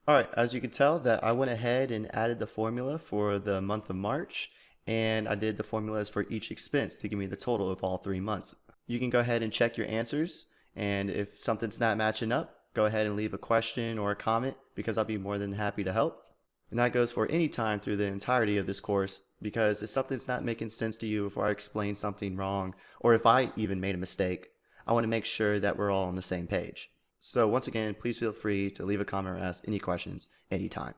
All right, as you can tell that I went ahead and added the formula for the month of March, and I did the formulas for each expense to give me the total of all 3 months. You can go ahead and check your answers, and if something's not matching up, go ahead and leave a question or a comment because I'll be more than happy to help. And that goes for any time through the entirety of this course because if something's not making sense to you, if I explain something wrong, or if I even made a mistake, I want to make sure that we're all on the same page. So once again, please feel free to leave a comment or ask any questions anytime.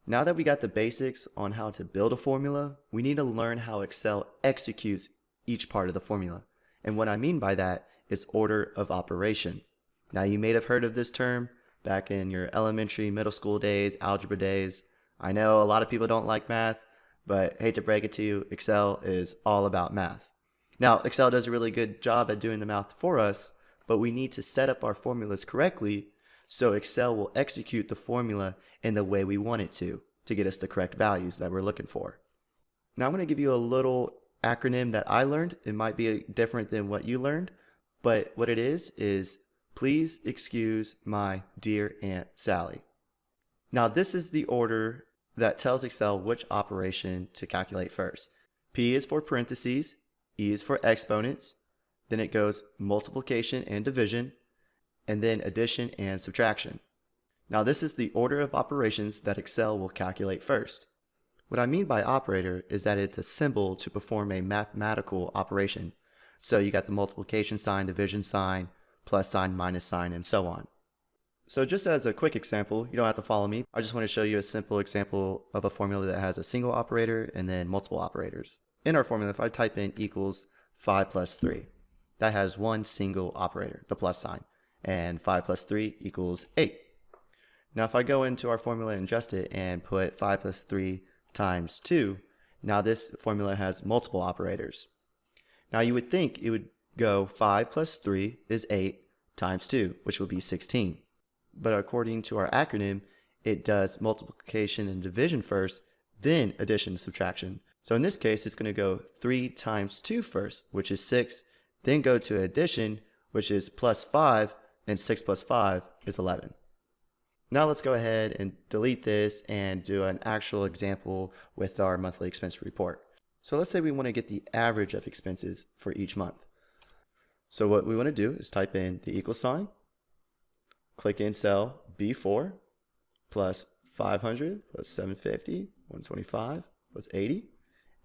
Now that we got the basics on how to build a formula, we need to learn how Excel executes each part of the formula. And what I mean by that is order of operation. Now you may have heard of this term back in your elementary, middle school days, algebra days. I know a lot of people don't like math, but hate to break it to you, Excel is all about math. Now, Excel does a really good job at doing the math for us, but we need to set up our formulas correctly so Excel will execute the formula in the way we want it to get us the correct values that we're looking for. Now I'm going to give you a little acronym that I learned. It might be different than what you learned, but what it is please excuse my dear Aunt Sally. Now this is the order that tells Excel which operation to calculate first. P is for parentheses, E is for exponents, then it goes multiplication and division, and then addition and subtraction. Now this is the order of operations that Excel will calculate first. What I mean by operator is that it's a symbol to perform a mathematical operation. So you got the multiplication sign, division sign, plus sign, minus sign, and so on. So just as a quick example, you don't have to follow me. I just want to show you a simple example of a formula that has a single operator and then multiple operators. In our formula, if I type in equals 5 plus 3, that has one single operator, the plus sign, and 5 plus 3 equals 8. Now if I go into our formula and adjust it and put 5 plus 3 times 2, now this formula has multiple operators. Now you would think it would go 5 plus 3 is 8 times 2, which would be 16. But according to our acronym, it does multiplication and division first, then addition and subtraction. So in this case, it's going to go 3 times 2 first, which is 6, then go to addition, which is plus 5, and 6 plus 5 is 11. Now let's go ahead and delete this and do an actual example with our monthly expense report. So let's say we want to get the average of expenses for each month. So what we want to do is type in the equal sign, click in cell B4, plus 500, plus 750, 125, plus 80,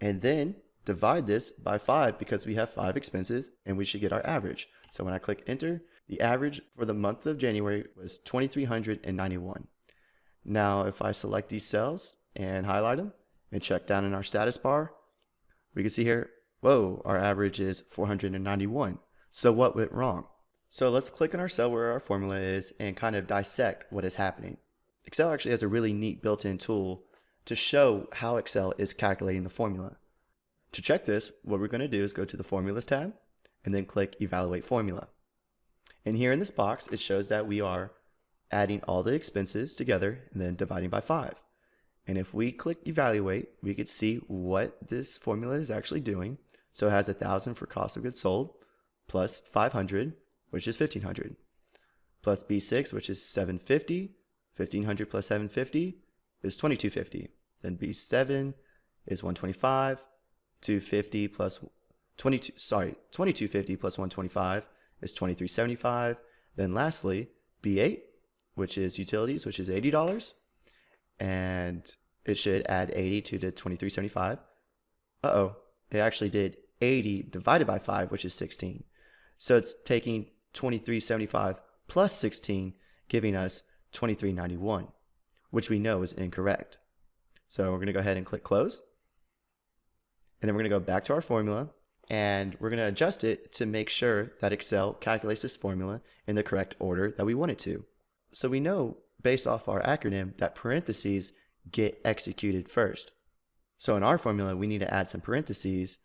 and then divide this by 5 because we have 5 expenses and we should get our average. So when I click enter, the average for the month of January was 2,391. Now if I select these cells and highlight them and check down in our status bar, we can see here, whoa, our average is 491. So what went wrong? So let's click on our cell where our formula is and kind of dissect what is happening. Excel actually has a really neat built-in tool to show how Excel is calculating the formula. To check this, what we're going to do is go to the Formulas tab and then click Evaluate Formula. And here in this box, it shows that we are adding all the expenses together and then dividing by 5. And if we click Evaluate, we could see what this formula is actually doing. So it has 1,000 for cost of goods sold, plus 500, which is 1,500, plus B6, which is 750, 1,500 plus 750 is 2,250. Then B7 is 125, 250 plus 2250 plus 125 is 2375. Then lastly, B8, which is utilities, which is $80, and it should add 80 to the 2375. It actually did 80 divided by 5, which is 16. So it's taking 2375 plus 16, giving us 2391, which we know is incorrect. So we're going to go ahead and click close. And then we're going to go back to our formula and we're going to adjust it to make sure that Excel calculates this formula in the correct order that we want it to. So we know based off our acronym that parentheses get executed first. So in our formula, we need to add some parentheses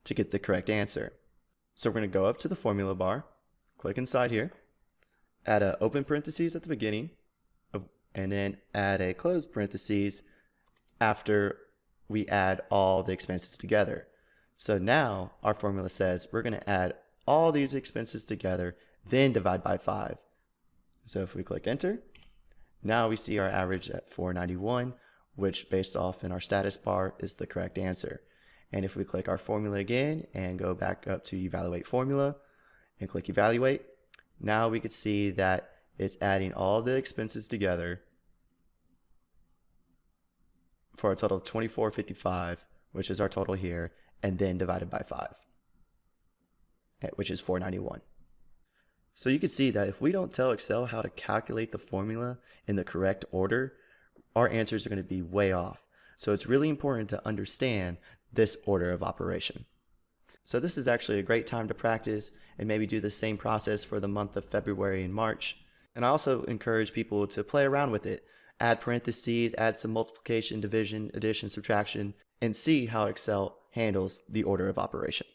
to get the correct answer. So we're going to go up to the formula bar, click inside here, add an open parentheses at the beginning, and then add a closed parentheses after we add all the expenses together. So now our formula says we're going to add all these expenses together, then divide by 5. So if we click enter, Now we see our average at 491, which based off in our status bar is the correct answer. And if we click our formula again and go back up to evaluate formula and click evaluate, now we can see that it's adding all the expenses together for a total of 2455, which is our total here, and then divided by 5, which is 491. So you can see that if we don't tell Excel how to calculate the formula in the correct order, our answers are going to be way off. So it's really important to understand this order of operation. So this is actually a great time to practice and maybe do the same process for the month of February and March. And I also encourage people to play around with it. Add parentheses, add some multiplication, division, addition, subtraction, and see how Excel handles the order of operation.